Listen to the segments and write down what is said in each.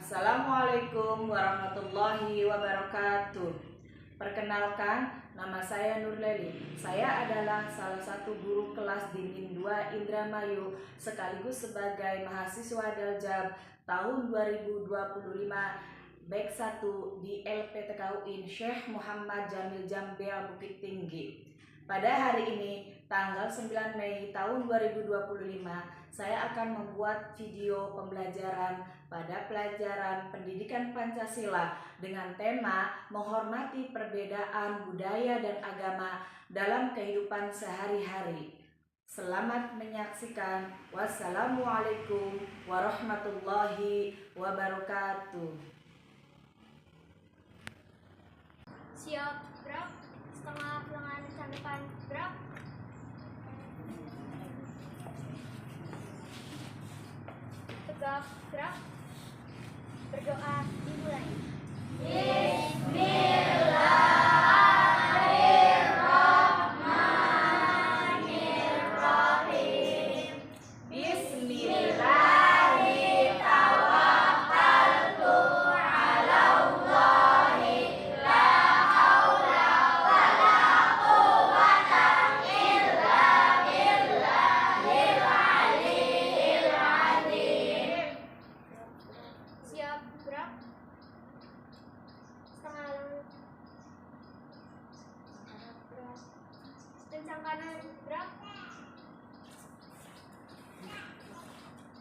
Assalamualaikum warahmatullahi wabarakatuh. Perkenalkan, nama saya Nurleli. Saya adalah salah satu guru kelas di MIN 2 Indramayu sekaligus sebagai mahasiswa Daljab tahun 2025 Back 1 di LPTK UIN Syekh Muhammad Jamil Jambel Bukit Tinggi. Pada hari ini, tanggal 9 Mei tahun 2025, saya akan membuat video pembelajaran pada pelajaran Pendidikan Pancasila dengan tema menghormati perbedaan budaya dan agama dalam kehidupan sehari-hari. Selamat menyaksikan. Wassalamualaikum warahmatullahi wabarakatuh. Siap, gerak. Setengah lengan depan, gerak. Tegak, gerak. Berdoa dimulai. Bismillahirrahmanirrahim. Bismillahirrahmanirrahim. Siap, gerak. Kencang kanan, gerak.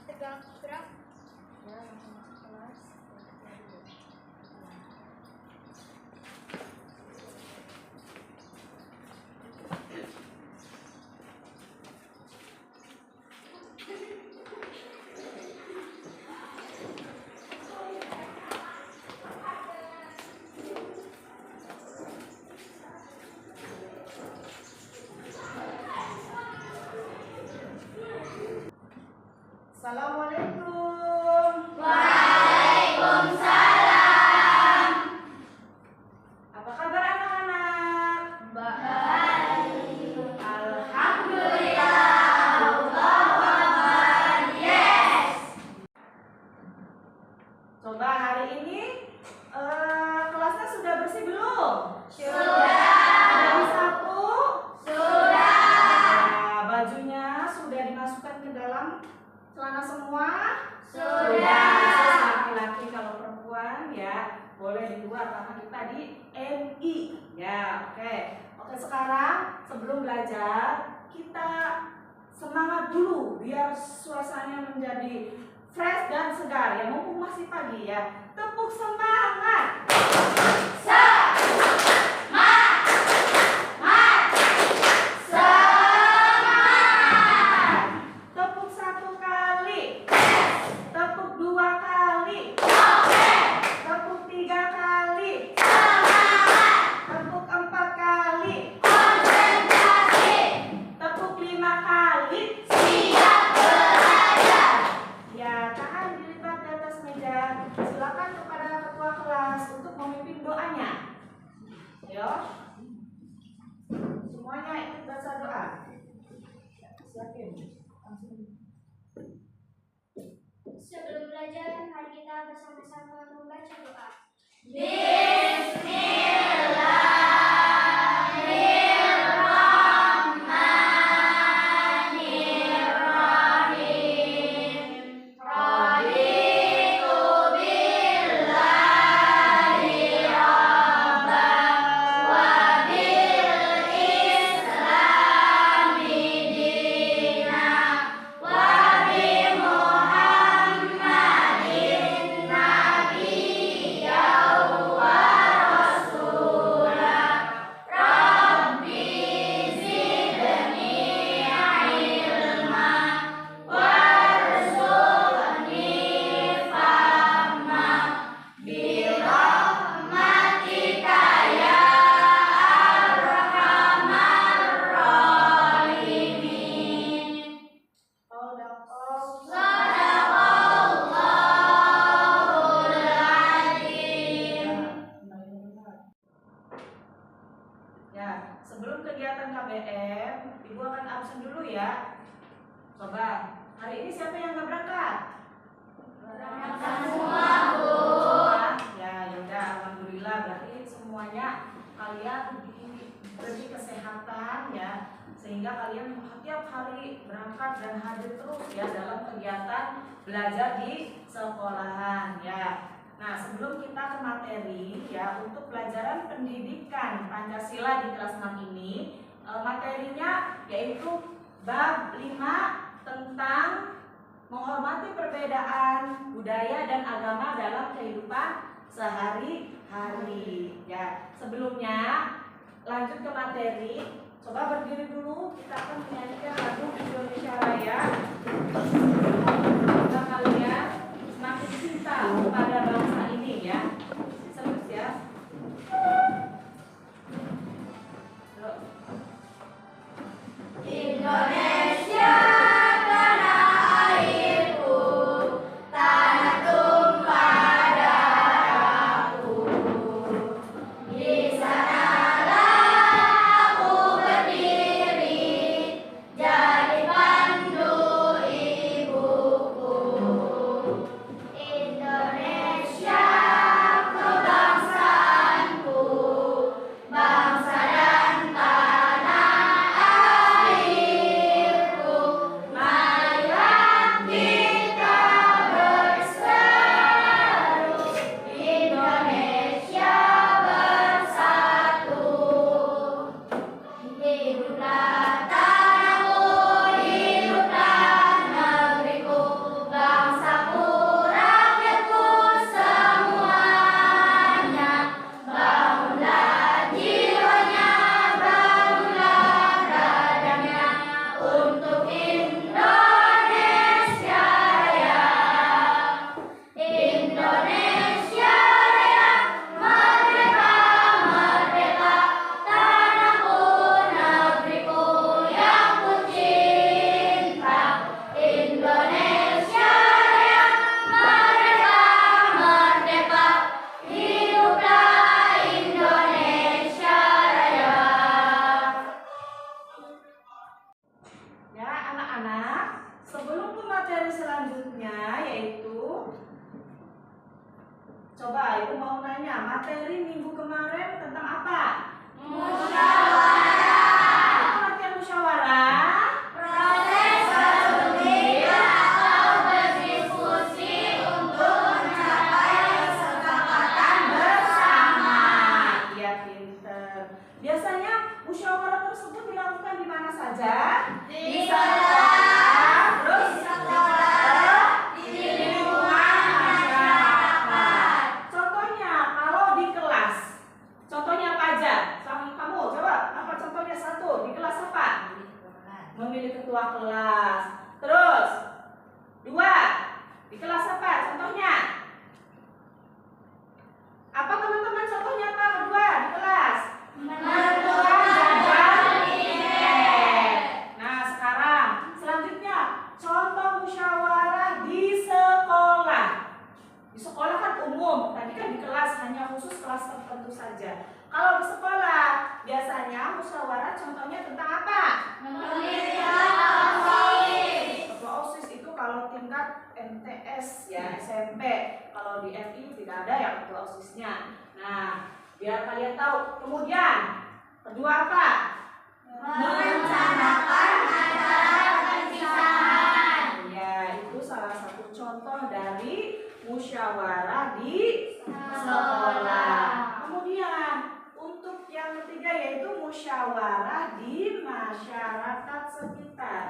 Tegak, gerak. Assalamualaikum. Waalaikumsalam. Apa kabar anak-anak? Baik. Alhamdulillah. Allahu Akbar. Yes. Coba hari ini kelasnya sudah bersih belum? Sudah. Sudah disapu? Sudah. Nah, bajunya sudah dimasukkan ke dalam celana semua? Sudah. Laki-laki, kalau perempuan ya boleh di luar karena kita di MI. Ya, oke. Oke, sekarang sebelum belajar kita semangat dulu biar suasananya menjadi fresh dan segar ya. Mumpung masih pagi ya. Tepuk semangat. Tepuk satu kali. Tepuk dua kali. Tepuk tiga kali. Tepuk empat kali. Tepuk lima kali. Siap belajar. Ya, tangan dilipat di atas meja. Silakan kepada ketua kelas untuk memimpin doanya. Yo. Semuanya ikut baca doa. Siapin. Sebelum belajar, mari kita bersama-sama membaca doa. Bismillahirrahmanirrahim. Raditu billahi rabban wa bil islami dinan wa bi Muhammadin nabiyyan wa rasulan. Rabbi zidni ilman warzuqni fahman birahmatika ya arhamar rahimin. Sadaqallahul adzim. Ya, sebelum kegiatan KBM, Ibu akan absen dulu ya. Coba, hari ini siapa yang nggak berangkat? Berangkat semua, Bu. berarti semuanya kalian diberi kesehatan ya, sehingga kalian setiap hari berangkat dan hadir terus ya dalam kegiatan belajar di sekolahan ya. Nah, sebelum kita ke materi ya, untuk pelajaran pendidikan Pancasila di kelas 6 ini materinya yaitu bab 5 tentang menghormati perbedaan budaya dan agama dalam kehidupan sehari-hari ya. Sebelumnya lanjut ke materi, coba berdiri dulu, kita akan menyanyikan lagu Indonesia Raya. Semoga kalian semakin cinta kepada bangsa ini ya. Serius ya. Indonesia tanah airku, tanah tumpah darahku. Di sanalah aku berdiri, jadi pandu ibuku. Indonesia kebangsaanku, bangsa dan tanah airku. Marilah kita berseru, Indonesia bersatu. Hiduplah tanahku, hiduplah negeriku, bangsaku, rakyatku semuanya. Bangunlah jiwanya, bangunlah dadanya, untuk Indonesia Raya. Indonesia Raya, merdeka, merdeka, tanahku, negeriku yang ku cinta. Indonesia Raya, merdeka, merdeka, hiduplah Indonesia Raya. Ya, anak-anak, sebelum ke materi selanjutnya yaitu coba ibu mau nanya, materi minggu kemarin tentang apa? Musyawarah, Apa artian musyawarah? proses berunding atau berdiskusi untuk mencapai kesepakatan bersama. Iya, pinter. Biasanya musyawarah tersebut dilakukan di mana saja? Di sekolah, Terus di sekolah, di lingkungan masyarakat. contohnya kalau di kelas, contohnya apa aja? Kamu coba, apa contohnya? Satu, di kelas apa? Memilih ketua kelas. Terus, dua, di kelas apa? Contohnya apa teman-teman? Contohnya apa? Kedua, di kelas Menentukan jajan tiket. Nah, sekarang selanjutnya contoh musyawarah di sekolah. Di sekolah kan umum, tadi kan di kelas hanya khusus kelas tertentu saja. Kalau di sekolah biasanya musyawarah contohnya tentang apa? Pemilihan OSIS. Ketua OSIS itu kalau tingkat MTS ya, SMP. Kalau di FI tidak ada ya ketua OSISnya. Nah, biar kalian tahu. Kemudian kedua apa? Merencanakan acara perpisahan. Ya, itu salah satu contoh dari musyawarah di sekolah. Kemudian untuk yang ketiga yaitu musyawarah di masyarakat sekitar.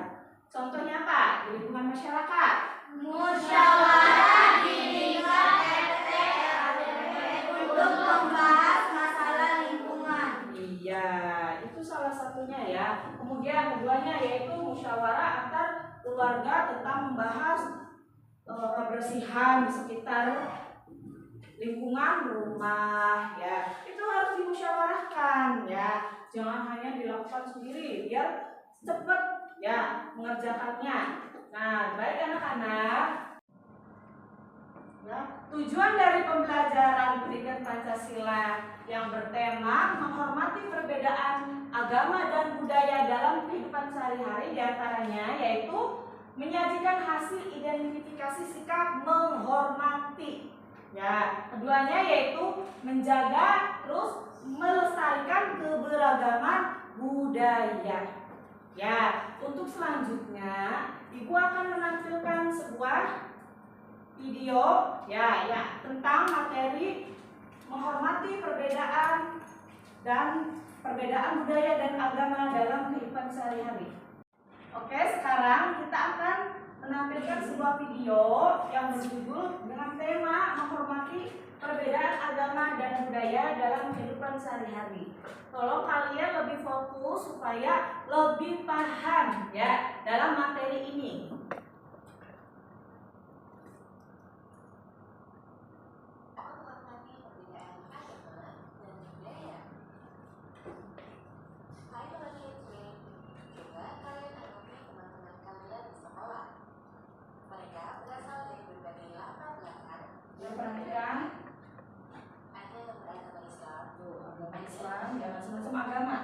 Contohnya apa? Di lingkungan masyarakat. Musyawarah di tingkat RT untuk membahas masalah lingkungan. Iya, itu salah satunya ya. Kemudian keduanya yaitu musyawarah antar keluarga tentang membahas kebersihan di sekitar lingkungan rumah ya. Itu harus dimusyawarahkan ya. Jangan hanya dilakukan sendiri biar cepat ya mengerjakannya. Nah, baik anak-anak. Ya, tujuan dari pembelajaran pendidikan Pancasila yang bertema menghormati perbedaan agama dan budaya dalam kehidupan sehari-hari diantaranya yaitu menyajikan hasil identifikasi sikap menghormati Ya, keduanya yaitu menjaga terus melestarikan keberagaman budaya. Ya, untuk selanjutnya Ibu akan menampilkan sebuah video ya tentang materi menghormati perbedaan dan perbedaan budaya dan agama dalam kehidupan sehari-hari. Oke, sekarang kita akan menampilkan sebuah video yang berjudul dengan tema menghormati perbedaan agama dan budaya dalam kehidupan sehari-hari. Tolong kalian lebih fokus supaya lebih paham ya dalam materi ini. Perhatikan, agama Islam dan macam-macam agama.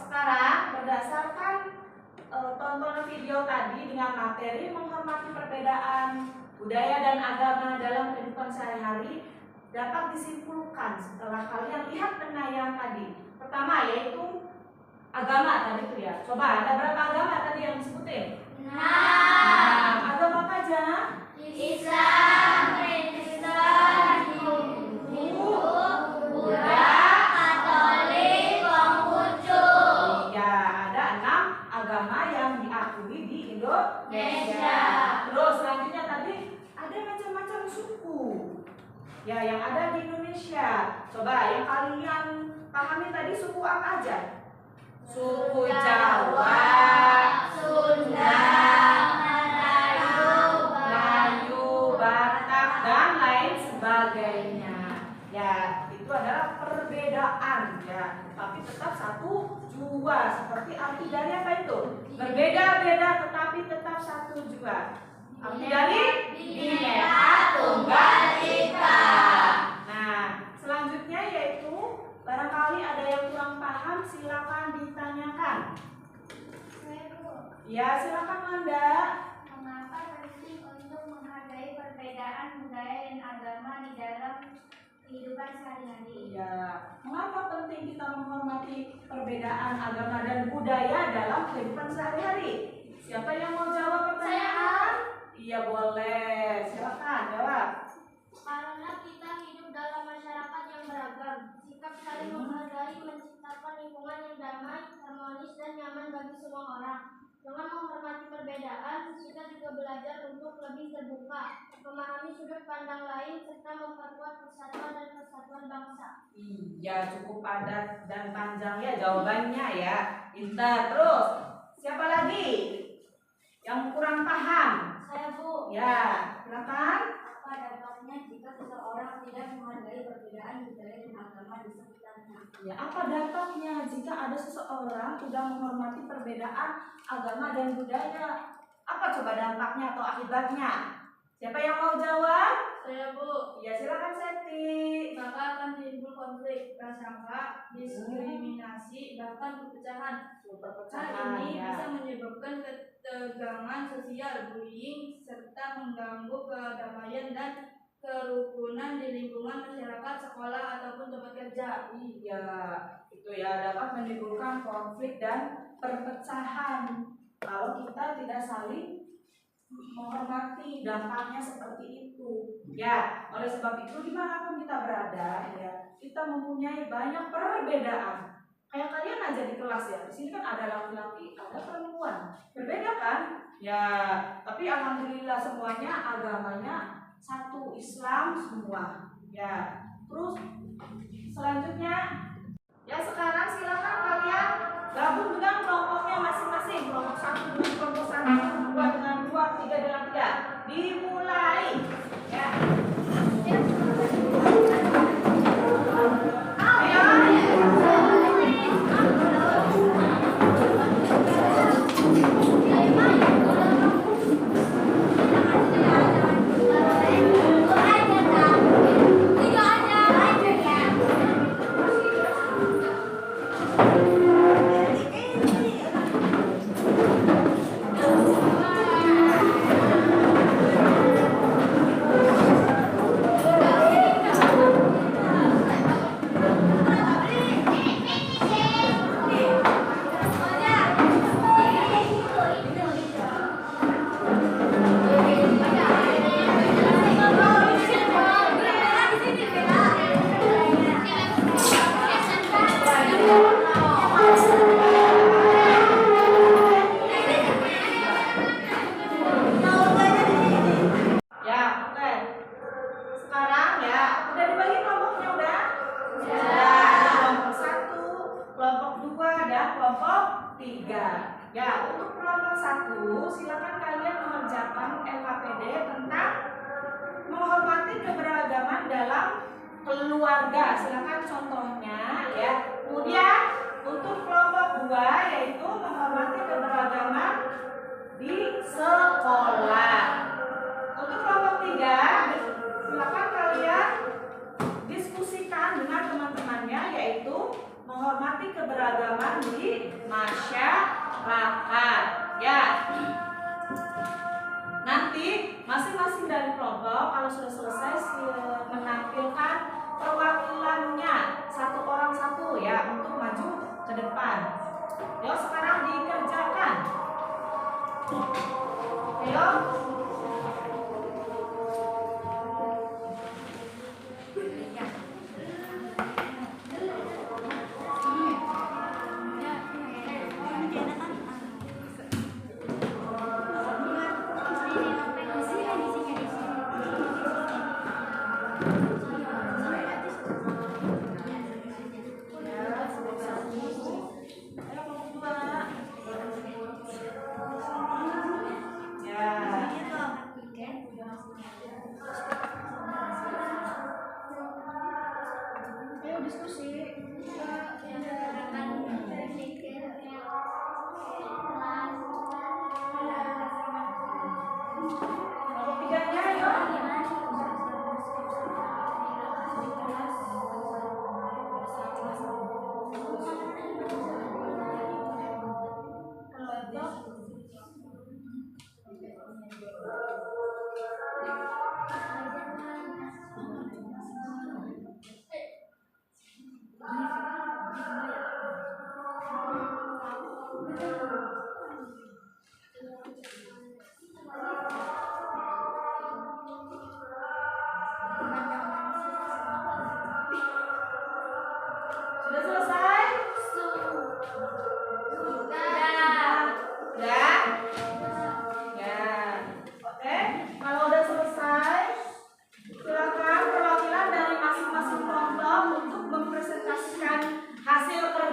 Sekarang berdasarkan tontonan video tadi dengan materi menghormati perbedaan budaya dan agama dalam kehidupan sehari-hari dapat disimpulkan setelah kalian lihat penayangan tadi. Pertama yaitu agama tadi itu ya. Coba ada berapa agama tadi yang disebutin? Nah, agama apa aja? Islam, Kristen, Hindu, Buddha, Katolik, Konghucu. Ya, ada 6 agama yang diakui di Indonesia. Terus selanjutnya tadi ada macam-macam suku ya yang ada di Indonesia. Coba yang kalian pahami tadi suku apa aja? Suku Jawa, Sunda, Melayu, Batak dan lain sebagainya. Ya, itu adalah perbedaan ya, tapi tetap satu jua. Seperti arti dari apa itu? Berbeda-beda tetapi tetap satu jua. Arti dari Bhinneka Tunggal Ika. Nah, selanjutnya yaitu barangkali ada yang kurang paham, silakan ditanyakan. Ya, silakan Manda. Mengapa penting untuk menghargai perbedaan budaya dan agama di dalam kehidupan sehari-hari. Ya, mengapa penting kita menghormati perbedaan agama dan budaya dalam kehidupan sehari-hari? Siapa yang mau jawab pertanyaan? Iya boleh, silakan jawab. Karena kita hidup dalam masyarakat yang beragam, sikap saling menghargai menciptakan lingkungan yang damai, harmonis, dan nyaman bagi semua orang. Dengan menghormati perbedaan, kita juga belajar untuk lebih terbuka, memahami sudut pandang lain, serta memperkuat persatuan dan kesatuan bangsa. Iya, cukup padat dan panjang ya jawabannya ya. Pintar. Terus, siapa lagi yang kurang paham? Saya, Bu. Ya, silakan. Apa dampaknya jika seseorang tidak menghargai perbedaan budaya dan agama di sekitarnya? Ya, apa dampaknya jika ada seseorang tidak menghormati perbedaan agama dan budaya? Apa coba dampaknya atau akibatnya? Siapa yang mau jawab? Saya, Bu. Ya, silakan Seti. Maka akan timbul konflik, prasangka, diskriminasi, bahkan perpecahan. Hal ini bisa menyebabkan ketegangan sosial, bullying, serta mengganggu kedamaian dan kerukunan di lingkungan masyarakat, sekolah, ataupun tempat kerja. Iya, itu ya dapat menimbulkan konflik dan perpecahan kalau kita tidak saling menghormati. Dampaknya seperti itu. Ya, oleh sebab itu dimanapun kita berada, ya kita mempunyai banyak perbedaan. Kayak kalian aja di kelas ya, di sini kan ada laki-laki, ada perempuan, berbeda kan? Ya, tapi alhamdulillah semuanya agamanya satu, Islam semua. Ya, terus selanjutnya, ya sekarang silakan kalian gabung dengan kelompoknya masing-masing. Kelompok 1 dengan kelompok 1, 2 dengan 2, 3 dengan 3. Dimulai. Ya. Ya, untuk kelompok 1, silakan kalian mengerjakan LKPD tentang menghormati keberagaman dalam keluarga. Silakan contohnya ya. Kemudian untuk kelompok 2 yaitu menghormati keberagaman di sekolah. Untuk kelompok 3, silakan kalian diskusikan dengan teman-temannya yaitu menghormati keberagaman di masyarakat. Ya. Nanti masing-masing dari kelompok kalau sudah selesai menampilkan perwakilannya satu orang satu ya untuk maju ke depan. Yuk sekarang dikerjakan. Ayo.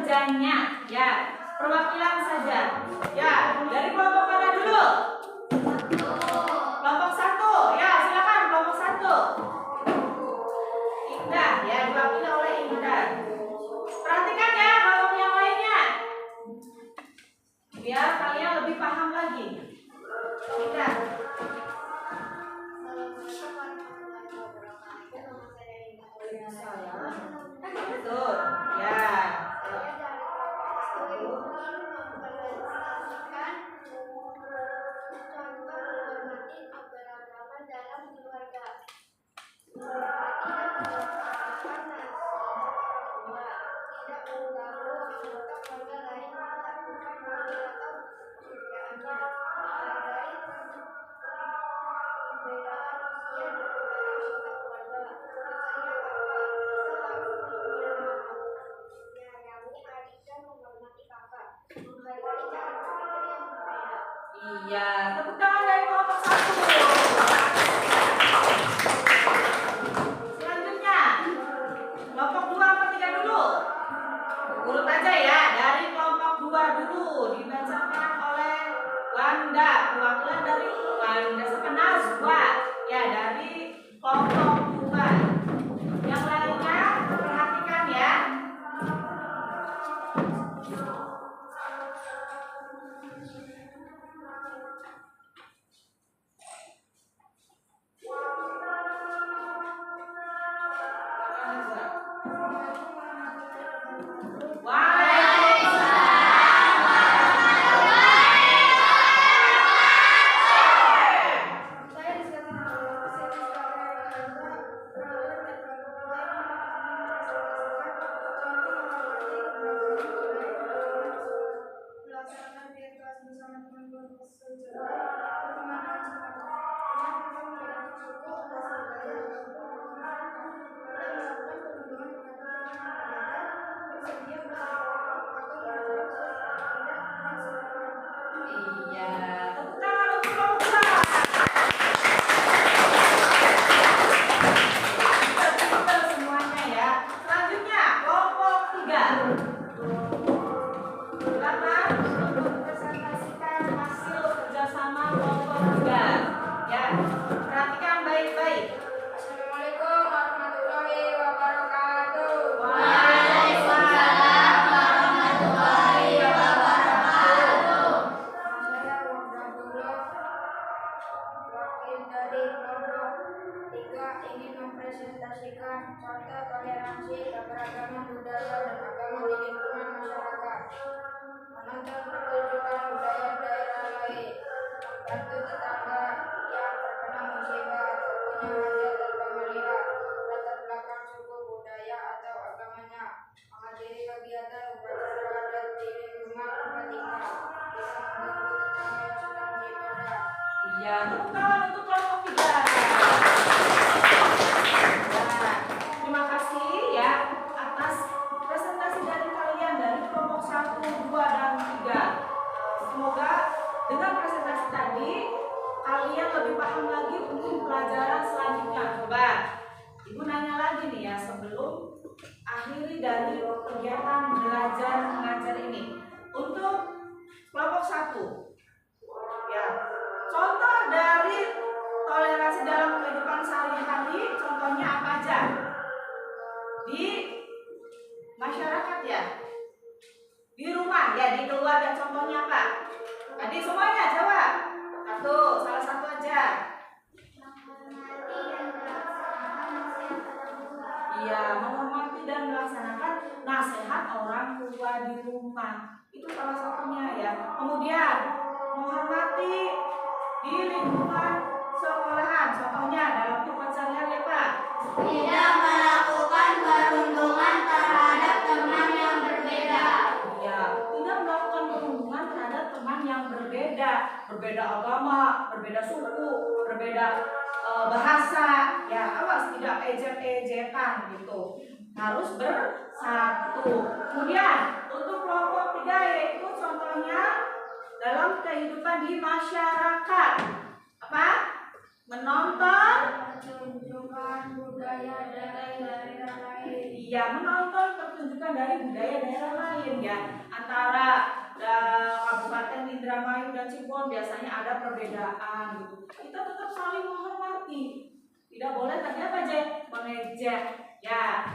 kerjanya. Ya, perwakilan saja. Ya, dari kelompok mana dulu? Kelompok 1. Ya, silakan kelompok 1. Indah, ya diwakili oleh Indah. Perhatikan ya kelompok yang lainnya. Biar kalian lebih paham lagi. Indah. Betul. Ya. Iya, tepuk tangan dari kelompok 1. Selanjutnya, kelompok 2 apa 3 dulu? Urut aja ya, dari kelompok 2 dulu dibacakan oleh Wanda, perwakilan dari Wanda siapa? Nazwa. Ya, dari kelompok 2. Yang lainnya perhatikan ya. mempresentasikan contoh toleransi, keberagaman budaya dan agama di lingkungan masyarakat, menonton pertunjukan budaya daerah lain, membantu tetangga yang terkena musibah atau punya hajat tanpa melihat latar belakang suku, budaya atau agamanya, menghadiri kegiatan upacara adat di lingkungan tempat tinggal, bisa mengganggu tetangga yang sedang beribadah. Iya, tepuk tangan untuk kelompok 3. Terima kasih ya atas presentasi dari kalian dari kelompok 1, 2, dan 3. Semoga dengan presentasi tadi kalian lebih paham lagi untuk pelajaran selanjutnya. Coba Ibu nanya lagi nih ya sebelum akhiri dari kegiatan belajar mengajar ini. Untuk kelompok 1, ya, contoh dari toleransi dalam kehidupan sehari-hari, contohnya apa aja? Di masyarakat ya, di rumah ya, di keluarga, contohnya apa? Tadi semuanya jawab. Salah satu aja. Iya, menghormati dan melaksanakan nasihat orang tua di rumah. Itu salah satunya ya. Kemudian menghormati di lingkungan sekolahan. Contohnya dalam kehidupan sehari-hari apa? Tidak melakukan perundungan terhadap teman yang berbeda. Ya, tidak melakukan perundungan terhadap teman yang berbeda, berbeda agama, berbeda suku, berbeda bahasa. Ya, awas tidak ejek-ejekan gitu. Harus bersatu. Kemudian untuk kelompok 3 yaitu contohnya dalam kehidupan di masyarakat. Apa? Menonton pertunjukan budaya dari daerah lain. Iya, ya menonton pertunjukan dari budaya daerah lain ya. Antara Kabupaten Indramayu dan Cirebon biasanya ada perbedaan gitu. Kita tetap saling menghormati. Tidak boleh tadi apa aja mengejek ya.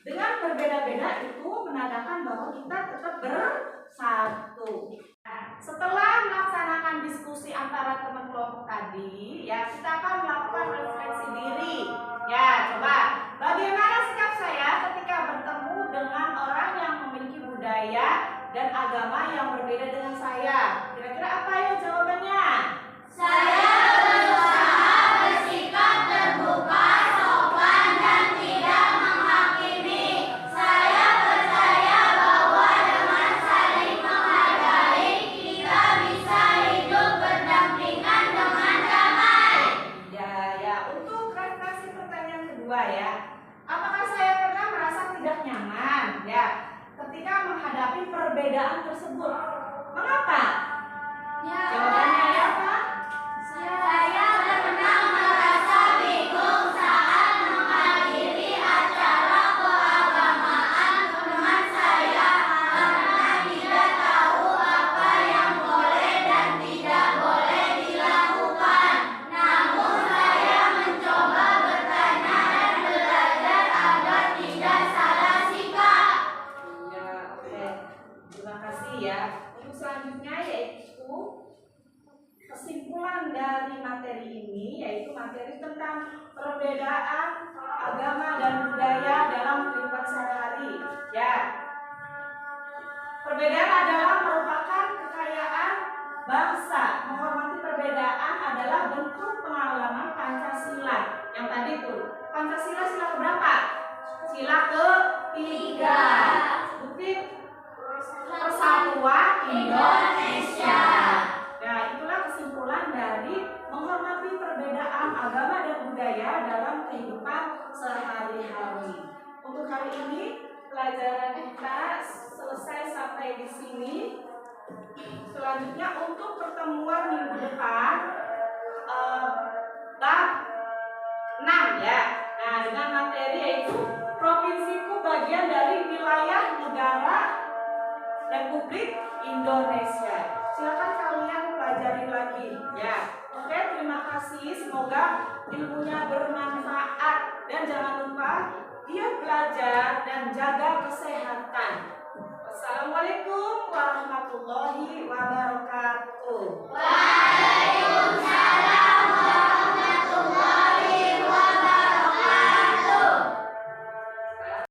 Dengan berbeda-beda itu menandakan bahwa kita tetap bersatu. Nah, setelah melaksanakan diskusi antara teman kelompok tadi, ya kita akan melakukan refleksi diri. Ya, coba bagaimana sikap saya ketika bertemu dengan orang yang memiliki budaya dan agama yang berbeda dengan saya? Kira-kira apa ya jawabannya? Saya berusaha bersikap terbuka, sopan, dan tidak menghakimi. Saya percaya bahwa dengan saling menghargai, kita bisa hidup berdampingan dengan damai. Ya, untuk refleksi pertanyaan kedua ya. Apakah saya pernah merasa tidak nyaman ya ketika menghadapi perbedaan tersebut? Mengapa? Jawabannya ya apa? Saya pernah merasa bingung saat menghadiri acara keagamaan teman saya karena tidak tahu apa yang boleh dan tidak boleh dilakukan. Namun saya mencoba bertanya dan belajar agar tidak salah sikap. Ya, oke. Terima kasih ya. Untuk selanjutnya yaitu kesimpulan dari materi ini, yaitu materi tentang perbedaan agama dan budaya dalam kehidupan sehari-hari. Ya, perbedaan adalah merupakan kekayaan bangsa. Menghormati perbedaan adalah bentuk pengalaman Pancasila. Yang tadi tuh, Pancasila sila keberapa? Sila ketiga. Bukti Persatuan Indonesia. Nah, itulah kesimpulan dari menghormati perbedaan agama dan budaya dalam kehidupan sehari-hari. Untuk hari ini pelajaran kita selesai sampai di sini. Selanjutnya untuk pertemuan minggu depan bab 6 ya. Nah, dengan materi yaitu provinsiku bagian dari wilayah negara Republik Indonesia. Silakan kalian pelajari lagi ya. Oke, terima kasih. Semoga ilmunya bermanfaat dan jangan lupa giat belajar dan jaga kesehatan. Wassalamualaikum warahmatullahi wabarakatuh.